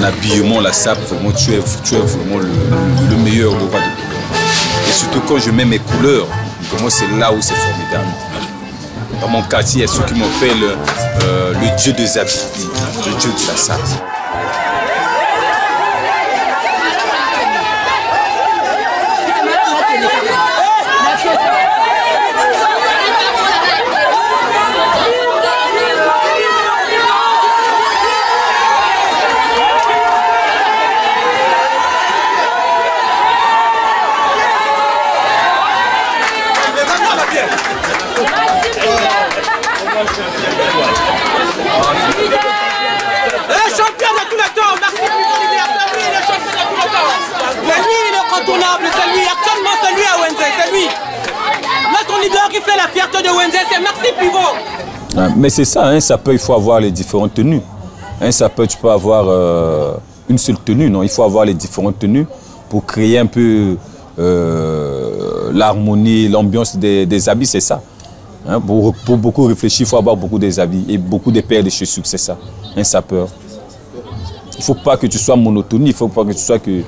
habillement, la SAP, vraiment, tu es vraiment le meilleur au roi de couleur. Et surtout quand je mets mes couleurs, vraiment c'est là où c'est formidable. Dans mon quartier, il y a ceux qui m'appellent le dieu des habits, le dieu de la SAP. Le champion de tous les temps, merci beaucoup, c'est lui le champion de tous les temps. C'est lui l'incontournable, c'est lui, actuellement c'est lui à Wenzé, c'est lui. Notre leader qui fait la fierté de Wenzé, c'est Merci Pivot. Mais c'est ça, un sapeur, il faut avoir les différentes tenues. Un sapeur, tu peux avoir une seule tenue, non, il faut avoir les différentes tenues pour créer un peu l'harmonie, l'ambiance des habits, c'est ça. Hein, pour beaucoup réfléchir, il faut avoir beaucoup des habits et beaucoup de paires de chaussures, c'est ça, un sapeur. Il ne faut pas que tu sois monotone, il ne faut pas que tu sois que...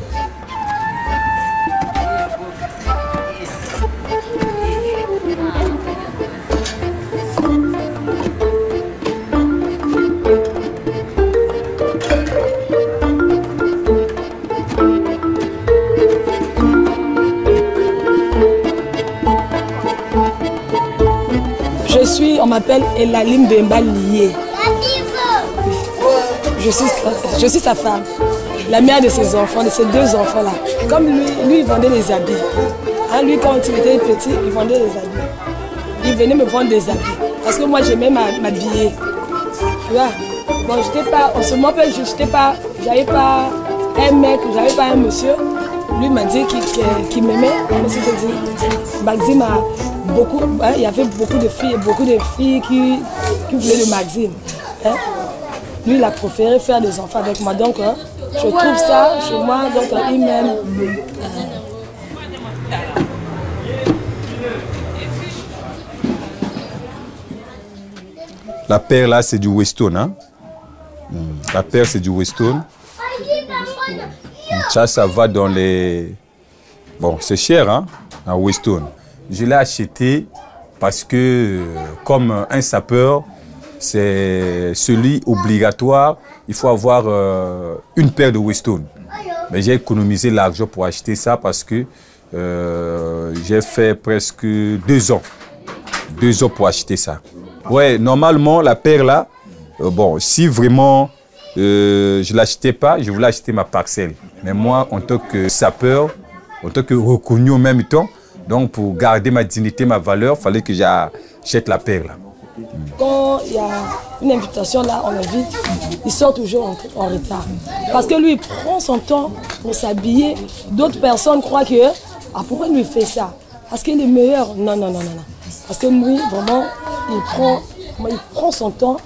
On m'appelle Elalim Bemba Lié. Je suis sa femme, la mère de ses enfants, de ses deux enfants-là. Comme lui, il vendait des habits. Hein, lui, quand il était petit, il vendait des habits. Il venait me vendre des habits. Parce que moi, j'aimais m'habiller. Tu vois? Bon, j'étais pas, en ce moment, j'avais pas un mec, j'avais pas un monsieur. Lui m'a dit qu'il m'aimait. Comme si je dis, Maxime a beaucoup, hein, il y avait beaucoup de filles qui voulaient le Maxime. Hein. Lui, il a préféré faire des enfants avec moi. Donc, hein, je trouve ça chez moi, donc il m'aime. La paire là, c'est du Weston. Hein? La paire, c'est du Weston. Ça va dans les... Bon, c'est cher, hein, un Weston. Je l'ai acheté parce que, comme un sapeur, c'est celui obligatoire. Il faut avoir une paire de Weston. Mais j'ai économisé l'argent pour acheter ça parce que j'ai fait presque 2 ans. 2 ans pour acheter ça. Ouais, normalement, la paire là, bon, si vraiment je ne l'achetais pas, je voulais acheter ma parcelle. Mais moi, en tant que sapeur, en tant que reconnu en même temps, donc pour garder ma dignité, ma valeur, il fallait que j'achète la paire là. Quand il y a une invitation là, on l'invite, il sort toujours en retard. Parce que lui, il prend son temps pour s'habiller. D'autres personnes croient que, ah, pourquoi il lui fait ça? Parce qu'il est meilleur. Non, non, non, non, non. Parce que lui, vraiment, il prend son temps.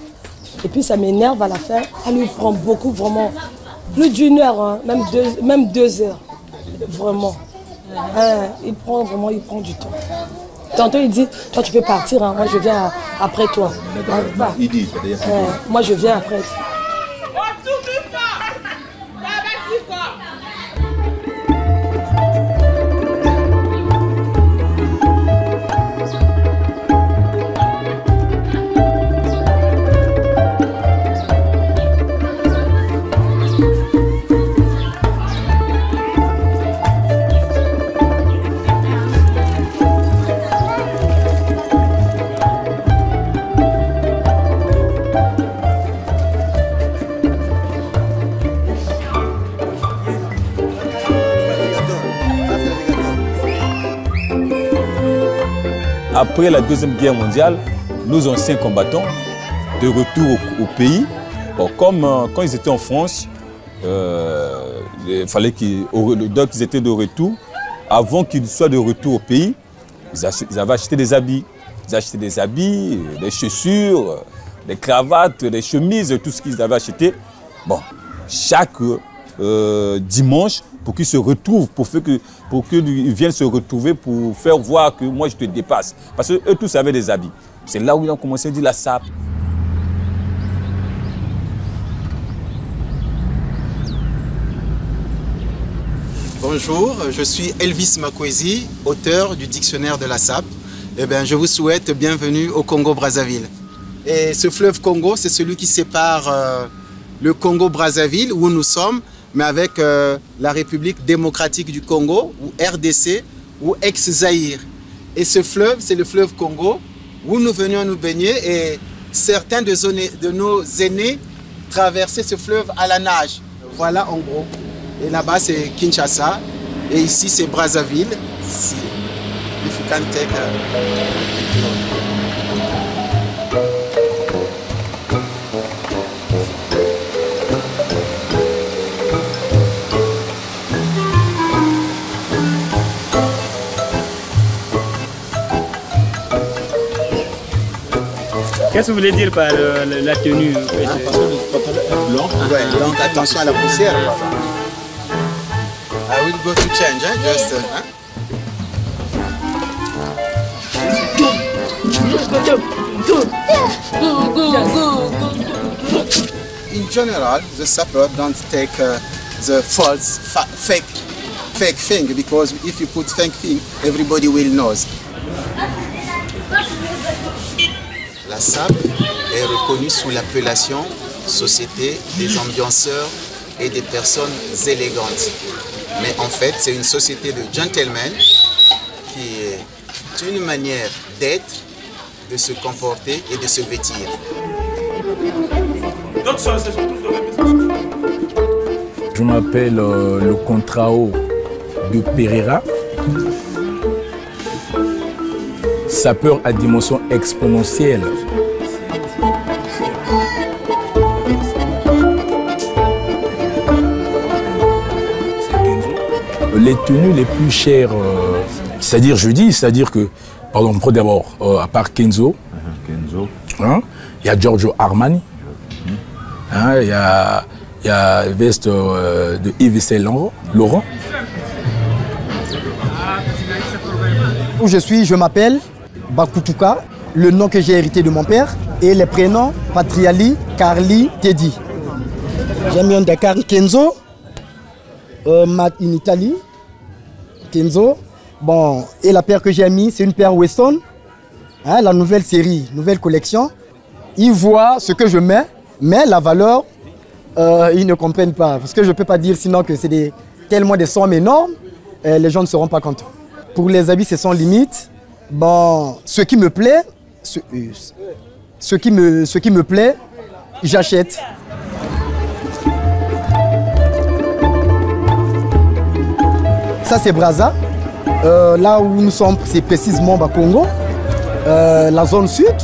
Et puis ça m'énerve à la fin. Elle lui prend beaucoup, vraiment. Plus d'1 heure, hein, même 2 heures. Vraiment. Il prend du temps. Tantôt il dit, toi tu peux partir, hein, moi je viens après toi. Il dit, moi je viens après. Après la Deuxième Guerre mondiale, nos anciens combattants, de retour au pays, bon, comme quand ils étaient en France, il fallait qu'ils étaient de retour. Avant qu'ils soient de retour au pays, ils avaient acheté des habits. Ils achetaient des habits, des chaussures, des cravates, des chemises, tout ce qu'ils avaient acheté. Bon, chaque dimanche, pour qu'ils se retrouvent, pour qu'ils viennent se retrouver, pour faire voir que moi je te dépasse. Parce qu'eux tous avaient des habits. C'est là où ils ont commencé à dire la SAP. Bonjour, je suis Elvis Makwezi, auteur du dictionnaire de la SAP. Eh bien, je vous souhaite bienvenue au Congo-Brazzaville. Et ce fleuve Congo, c'est celui qui sépare le Congo-Brazzaville, où nous sommes, mais avec la République démocratique du Congo, ou RDC, ou ex-Zaïre. Et ce fleuve, c'est le fleuve Congo, où nous venions nous baigner, et certains de nos aînés traversaient ce fleuve à la nage. Voilà en gros. Et là-bas, c'est Kinshasa. Et ici, c'est Brazzaville. If you can take Qu'est-ce que vous voulez dire par la tenue? blanc. Ouais, donc attention à la poussière. I will go to change, hein? Just, In general, the sapper don't take the false, fake thing, because if you put fake thing, everybody will know. La SAP est reconnue sous l'appellation Société des ambianceurs et des personnes élégantes. Mais en fait, c'est une société de gentlemen qui est une manière d'être, de se comporter et de se vêtir. Je m'appelle le Contrao de Pereira. Sapeur à dimension exponentielle. Les tenues les plus chères, c'est-à-dire je dis, c'est-à-dire que, pardon, on prend d'abord, à part Kenzo, hein, il y a Giorgio Armani, hein, il y a veste de Yves Saint Laurent. Où je suis, je m'appelle Bakutuka, le nom que j'ai hérité de mon père, et les prénoms Patriali, Carly, Teddy. J'ai mis un Dakar Kenzo, in Italie, Kenzo. Bon, et la paire que j'ai mis, c'est une paire Weston, hein, la nouvelle série, nouvelle collection. Ils voient ce que je mets, mais la valeur, ils ne comprennent pas. Parce que je ne peux pas dire sinon que c'est tellement des sommes énormes, les gens ne seront pas contents. Pour les habits, c'est sans limite. Bon, ce qui me plaît, ce qui me plaît, j'achète. Ça, c'est Brazza. Là où nous sommes, c'est précisément Congo. La zone sud,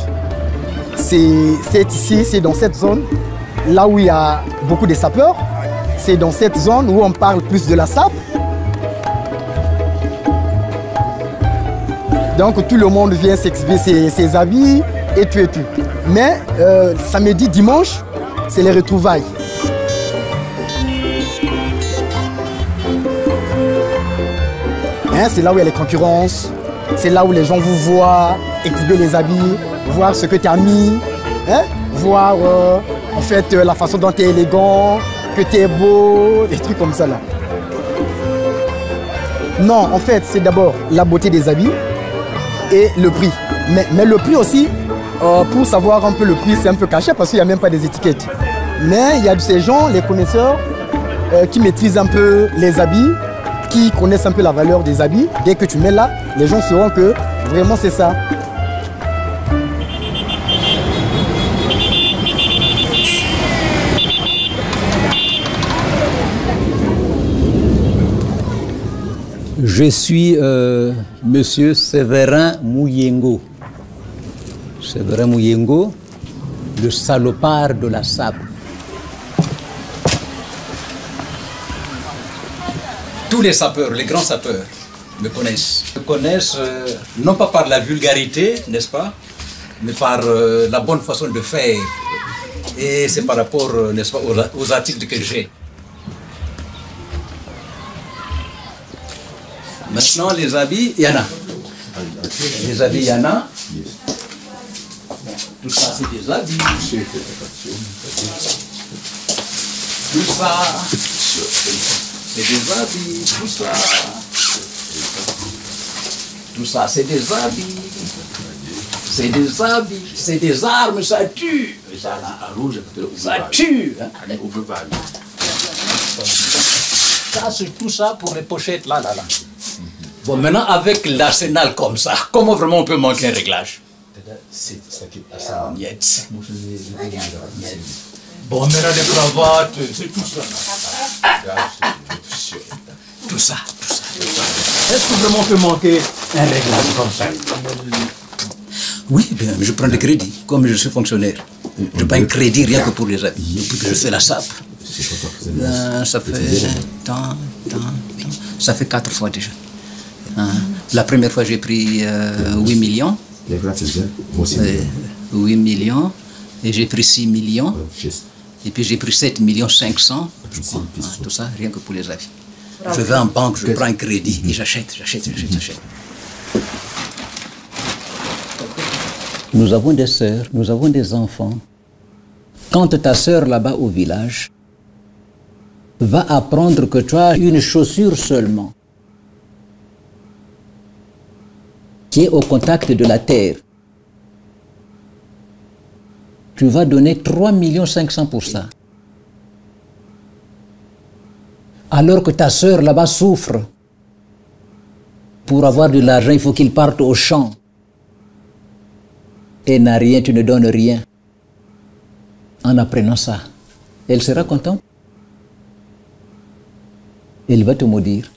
c'est ici, c'est dans cette zone, là où il y a beaucoup de sapeurs. C'est dans cette zone où on parle plus de la SAP. Donc tout le monde vient s'exhiber ses habits et tout et tout. Mais samedi, dimanche, c'est les retrouvailles. Hein, c'est là où il y a les concurrences, c'est là où les gens vous voient exhiber les habits, voir ce que tu as mis, hein, voir en fait la façon dont tu es élégant, que tu es beau, des trucs comme ça là. Non, en fait, c'est d'abord la beauté des habits et le prix. Mais le prix aussi, pour savoir un peu le prix, c'est un peu caché parce qu'il n'y a même pas des étiquettes. Mais il y a de ces gens, les connaisseurs, qui maîtrisent un peu les habits, qui connaissent un peu la valeur des habits. Dès que tu mets là, les gens sauront que vraiment c'est ça. Je suis Monsieur Séverin Mouyengo. Séverin Mouyengo, le salopard de la SAP. Tous les sapeurs, les grands sapeurs, me connaissent. Me connaissent non pas par la vulgarité, n'est-ce pas, mais par la bonne façon de faire. Et c'est par rapport, n'est-ce pas, aux articles que j'ai. Maintenant, les habits, il y en a. Les habits, il y en a. Tout ça, c'est des habits. Tout ça, c'est des habits, tout ça. Tout ça, c'est des habits. C'est des habits, c'est des armes, ça tue. Ça tue. Hein? Ça, c'est tout ça pour les pochettes, là. Bon, maintenant, avec l'arsenal comme ça, comment vraiment on peut manquer un réglage? Niet. Bon, maintenant, les cravates, c'est tout ça. Tout ça. Est-ce que vraiment on peut manquer un réglage comme ça? Oui, bien, je prends des crédits, comme je suis fonctionnaire. Je prends un crédit rien que pour les habits. Depuis que je fais la SAP, ça fait ça fait 4 fois déjà. La première fois, j'ai pris 8 millions. 8 millions. Et j'ai pris 6 millions. Et puis j'ai pris 7 millions 500. Je crois. Tout ça, rien que pour les habits. Je vais en banque, je prends un crédit et j'achète. Nous avons des sœurs, nous avons des enfants. Quand ta sœur là-bas au village va apprendre que tu as une chaussure seulement qui est au contact de la terre, tu vas donner 3 500 000 pour ça. Alors que ta sœur là-bas souffre. Pour avoir de l'argent, il faut qu'il parte au champ. Et n'a rien, tu ne donnes rien. En apprenant ça, elle sera contente. Elle va te maudire.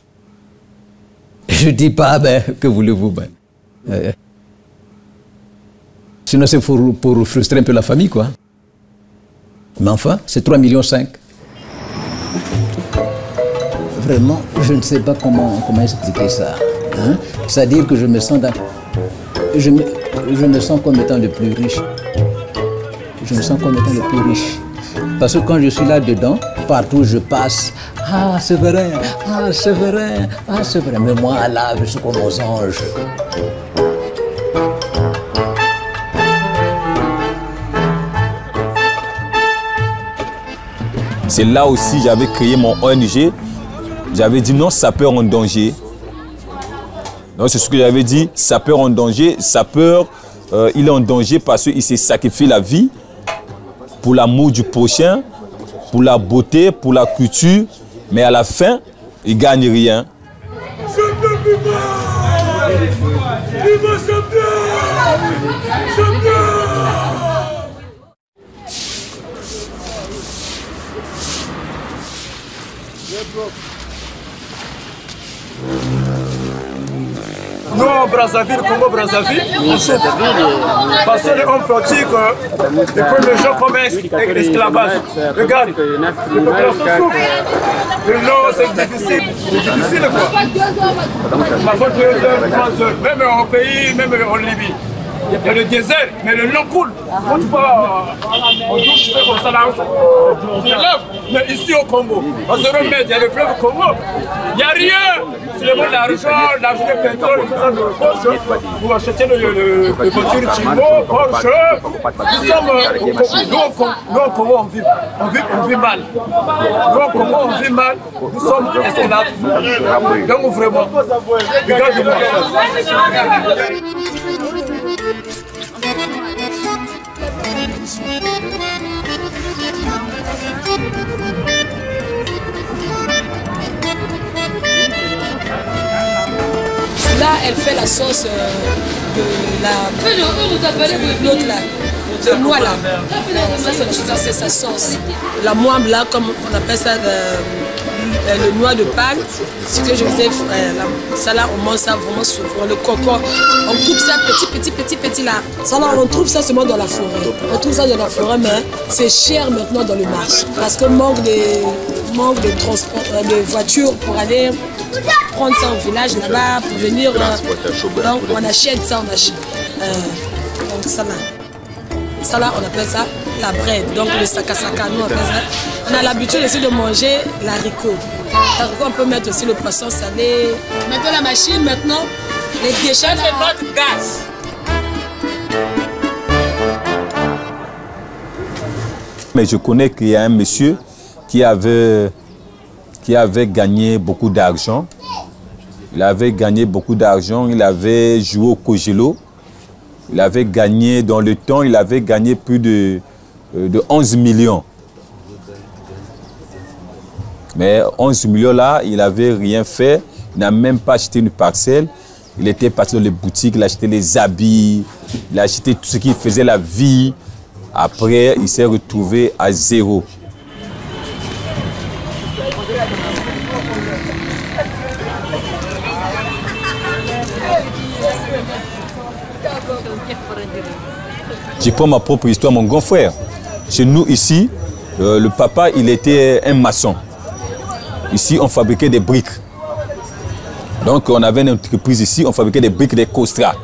Je dis pas, que voulez-vous, sinon c'est pour frustrer un peu la famille, quoi. Mais enfin, c'est 3,5 millions. Vraiment, je ne sais pas comment expliquer ça. Hein? C'est-à-dire que je me sens je me sens comme étant le plus riche. Je me sens comme étant le plus riche. Parce que quand je suis là-dedans, partout où je passe, ah c'est vrai, ah c'est vrai, ah c'est vrai. Mais moi là, je suis comme aux anges. C'est là aussi j'avais créé mon ONG. J'avais dit non, sapeur en danger. Donc c'est ce que j'avais dit, sapeur en danger. Sapeur, il est en danger parce qu'il s'est sacrifié la vie pour l'amour du prochain, pour la beauté, pour la culture. Mais à la fin, il ne gagne rien. Champion vivant! Viva champion! Champion! Nous, en Brazzaville, Congo-Brazzaville, on souffre. Parce qu'on pratique les gens comme esclavage. Regarde, les populations souffrent. Le long, c'est difficile. C'est difficile, quoi. Parfois, 2 heures, 3 heures. Même en pays, même en Libye. Il y a le désert, mais le long coule. Quand tu vas en douche, tu fais comme ça là. Mais ici au Congo, à 0 mètre, il y a le fleuve Congo. Il n'y a rien. C'est le l'argent, l'argent de pétrole, tout ça de Porsche. Vous achetez le voiture Chimo, Porsche. Nous sommes nous au Congo, on vit mal. Nous au Congo, on vit mal. Nous sommes esclaves. Donc vraiment, regardez-moi. Là, elle fait la sauce de l'autre là, de noix là. Ça, c'est sa sauce. La moine là, comme on appelle ça, le noix de Pâques. Ce que je faisais, ça là, on mange ça vraiment souvent. Le coco, on coupe ça petit là. Ça là, on trouve ça seulement dans la forêt. On trouve ça dans la forêt, mais c'est cher maintenant dans le marché. Parce que manque de transport, de voitures pour aller prendre ça au village là-bas, pour venir. Donc on achète ça, donc ça là. Ça là, on appelle ça la bread, donc le sakasaka, nous on appelle ça. On a l'habitude aussi de manger l'haricot. L'haricot, on peut mettre aussi le poisson salé. Maintenant la machine, maintenant, les déchets. C'est notre gaz. Mais je connais qu'il y a un monsieur qui avait qui avait gagné beaucoup d'argent. Il avait gagné beaucoup d'argent, il avait joué au Kogelo. Il avait gagné, dans le temps, il avait gagné plus de 11 millions. Mais 11 millions là, il n'avait rien fait. Il n'a même pas acheté une parcelle. Il était parti dans les boutiques, il a acheté les habits, il a acheté tout ce qui faisait la vie. Après, il s'est retrouvé à zéro. Je prends ma propre histoire, mon grand frère. Chez nous, ici, le papa, il était un maçon. Ici, on fabriquait des briques. Donc, on avait une entreprise ici, on fabriquait des briques, des costras.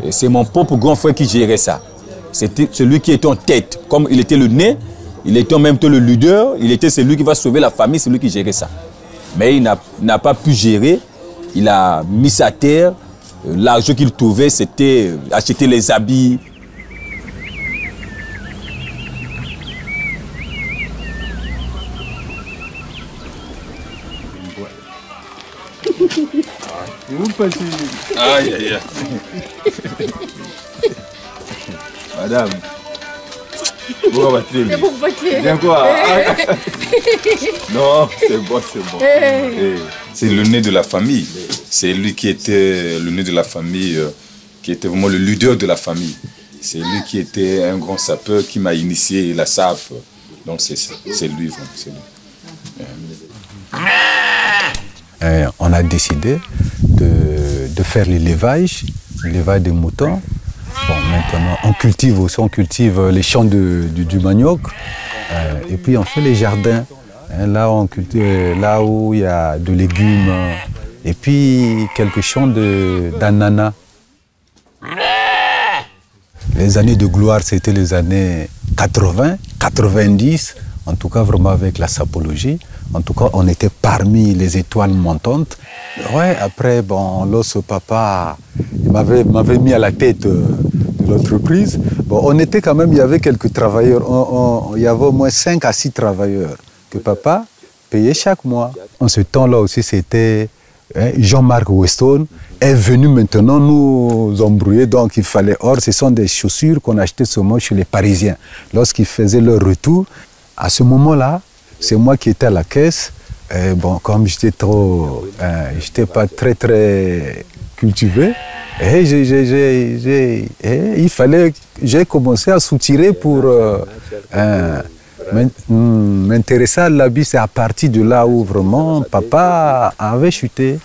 Et c'est mon propre grand frère qui gérait ça. C'était celui qui était en tête. Comme il était le nez, il était en même temps le leader, il était celui qui va sauver la famille, c'est lui qui gérait ça. Mais il n'a pas pu gérer. Il a mis sa terre. L'argent qu'il trouvait, c'était acheter les habits. Aïe, aïe, aïe. Madame. Bien quoi? Non, c'est bon, c'est bon. C'est le nez de la famille. C'est lui qui était le nez de la famille, qui était vraiment le leader de la famille. C'est lui qui était un grand sapeur qui m'a initié la SAP. Donc c'est lui, vraiment. C'est lui. On a décidé de faire l'élevage des moutons. Bon, maintenant, on cultive aussi, les champs du manioc. Et puis on fait les jardins. Là, on cultive, là où il y a de légumes. Et puis quelques champs d'ananas. Les années de gloire, c'était les années 80, 90. En tout cas, vraiment avec la sapologie. En tout cas, on était parmi les étoiles montantes. Ouais, après, bon, lorsque papa m'avait mis à la tête de l'entreprise, bon, on était quand même, il y avait quelques travailleurs. Il y avait au moins 5 à 6 travailleurs que papa payait chaque mois. En ce temps-là aussi, c'était Jean-Marc Weston est venu maintenant nous embrouiller. Donc, il fallait... Or, ce sont des chaussures qu'on achetait seulement chez les Parisiens. Lorsqu'ils faisaient leur retour, à ce moment-là, c'est moi qui étais à la caisse. Et bon, comme j'étais j'étais pas très cultivé, et j'ai commencé à soutirer pour m'intéresser à l'habit. C'est à partir de là où vraiment papa avait chuté.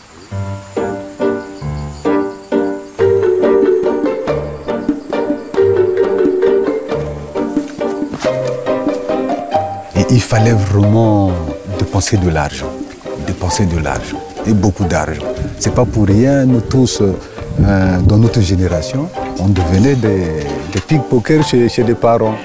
Il fallait vraiment dépenser de l'argent, et beaucoup d'argent. C'est pas pour rien, nous tous, dans notre génération, on devenait des pickpockets chez des parents.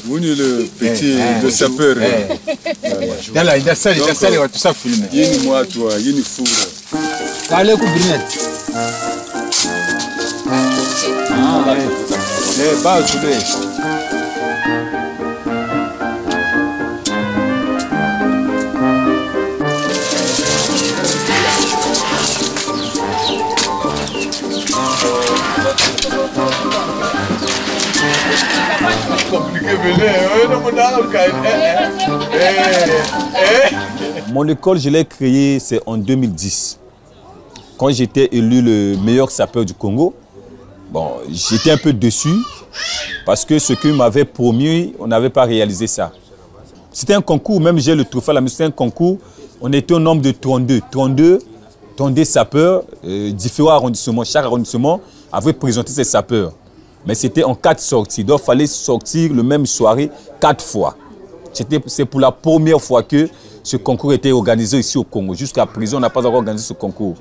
Vous le petit, le sapeur. Il a ça, tout ça filmé. Il y a une moi, toi, il y a une fourre. Allez, coup de brunette. Les bases, Mon école, je l'ai créée, c'est en 2010. Quand j'étais élu le meilleur sapeur du Congo, bon, j'étais un peu déçu parce que ce qu'il m'avait promis, on n'avait pas réalisé ça. C'était un concours, même j'ai le trophée à la maison, c'était un concours. On était au nombre de 32 sapeurs, différents arrondissements. Chaque arrondissement avait présenté ses sapeurs. Mais c'était en 4 sorties. Donc, il fallait sortir le même soirée 4 fois. C'est pour la première fois que ce concours était organisé ici au Congo. Jusqu'à présent, on n'a pas encore organisé ce concours.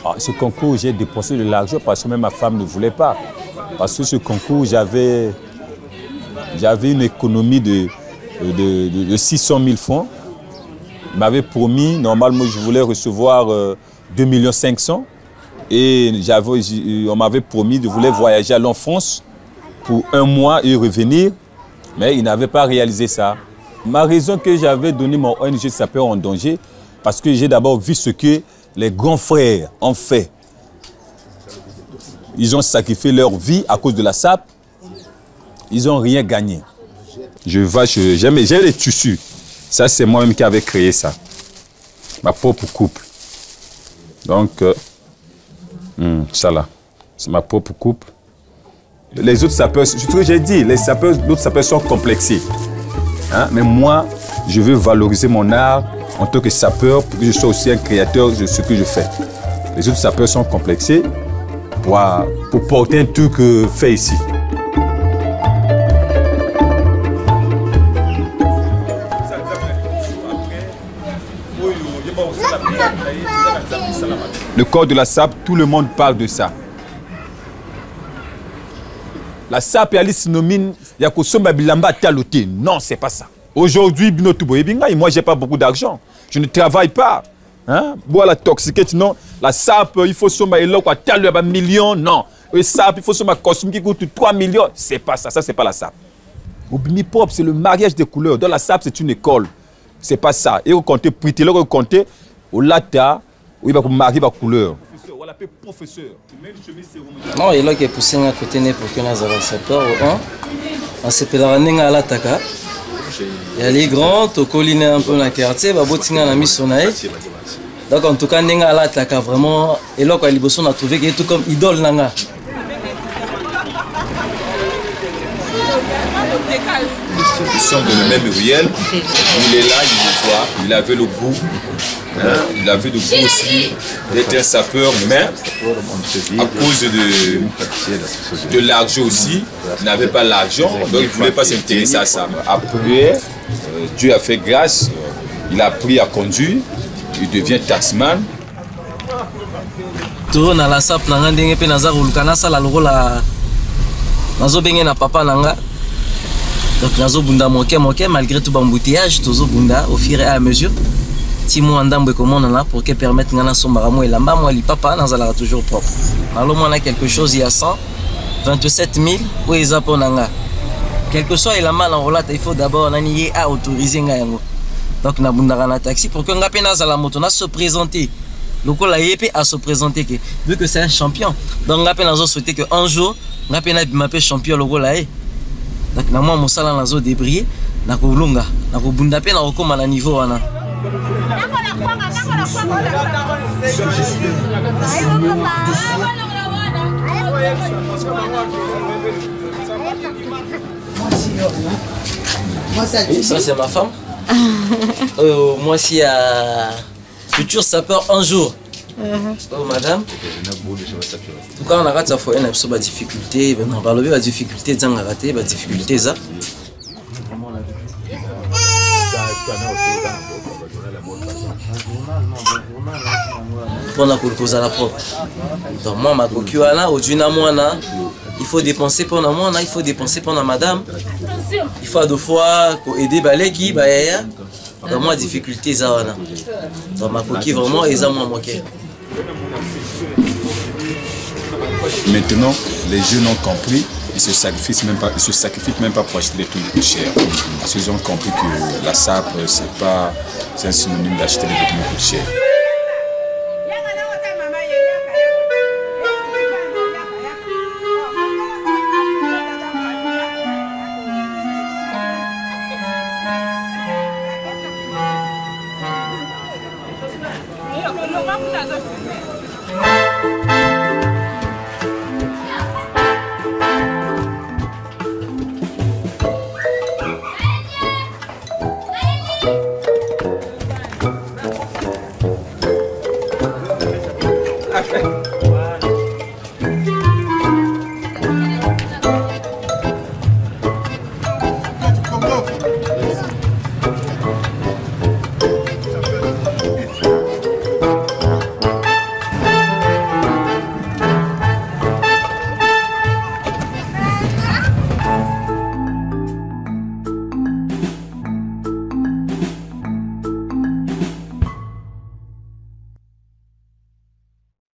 Alors, ce concours, j'ai dépensé de l'argent parce que même ma femme ne voulait pas. Parce que ce concours, j'avais une économie de 600 000 francs. Il m'avait promis, normalement, je voulais recevoir 2 500 000. Et on m'avait promis de vouloir voyager à l'enfance pour 1 mois et revenir. Mais ils n'avaient pas réalisé ça. Ma raison que j'avais donné mon ONG Sapeurs en danger, parce que j'ai d'abord vu ce que les grands frères ont fait. Ils ont sacrifié leur vie à cause de la SAP. Ils n'ont rien gagné. J'ai les tissus. Ça, c'est moi-même qui avais créé ça. Ma propre couple. Donc, ça là, c'est ma propre couple. Les autres sapeurs, c'est ce que j'ai dit, les sapeurs, d'autres sapeurs sont complexés. Hein? Mais moi, je veux valoriser mon art en tant que sapeur pour que je sois aussi un créateur de ce que je fais. Les autres sapeurs sont complexés pour porter un truc fait ici. Le corps de la SAP, tout le monde parle de ça. La SAP est synonyme de non, c'est pas ça. Aujourd'hui, moi, je n'ai pas beaucoup d'argent. Je ne travaille pas. Hein? Boire la toxiquette, non. La SAP, il faut un million, non. La SAP, il faut un costume qui coûte 3 millions. C'est pas ça, ça c'est pas la SAP. Obini Pop, c'est le mariage des couleurs. Dans la SAP, c'est une école. C'est pas ça. Et vous comptez, prité, vous comptez, au lata, où il va marier la couleur. Non, il y a poussé à côté pour que nous avons sapeur. On s'est pelé à la taka. Il y a les grands, au colline un peu dans le quartier, il y a des mis sur naï. Donc en tout cas, nous avons la taka vraiment. Et là, quand il a trouvé qu'il est tout comme idole nanga. Ils sont dans le même ruelle. Il est là, il le voit. Il avait le goût. Hein? Il avait le goût aussi d'être un sapeur, mais à cause de l'argent aussi, il n'avait pas l'argent, donc il ne voulait pas s'intéresser à ça. Après, Dieu a fait grâce, il a appris à conduire, il devient taxman. Toujours dans la SAP, nous avons papa nanga. Donc nous avons malgré tout l'embouteillage, nous avons au fur et à mesure. Si moi andambe comment on a pour que permettre ngana sombaramo et lamba moi li papa nazala toujours propre. Alors moi on a quelque chose il y a 127 000 où ils aponanga. Quelque soit il a mal en relate il faut d'abord nani à autoriser ngayango. Donc na bundara na taxi pour que ngapé nazala moto na se présenter. Loko la yépé à se présenter que vu que c'est un champion. Donc ngapé nazo souhaiter que un jour ngapé na bimapé champion loko la é. Donc na moi mosala nazo débrier na kolunga na kobunda pe na kokoma na niveau wana. Ça c'est ma femme. Moi si à futur sapeur un jour. Oh madame. En tout cas on a raté ça fois une absolue difficulté. On parle bien de la difficulté de raté, la difficulté ça. Pour la cause à la propre. Donc moi ma coquille au d'une moana, il faut dépenser pour la moana, il faut dépenser pour la madame. Il faut à 2 fois aider balegi baaya. Donc moi difficulté ça wana. Donc ma coquille vraiment et ça moi moqué. Maintenant, les jeunes ont compris, ils se sacrifient même pas pour acheter des trucs chers. Parce qu'ils ont compris que la SAP, c'est un synonyme d'acheter des vêtements plus chers.